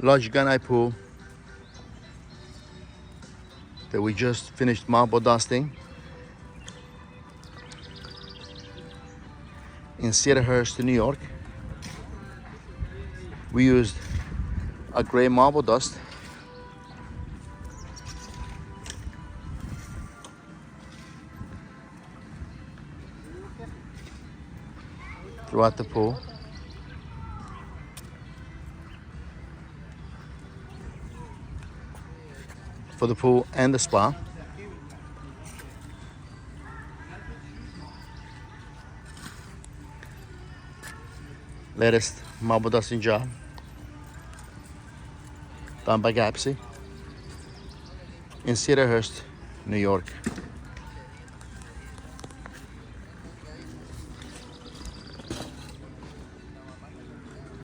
large Gunite pool that we just finished marble dusting in Cedarhurst, New York. We used a gray marble dust throughout the pool. For the pool and the spa. Latest marble dusting job done by Gapsy in Cedarhurst, New York.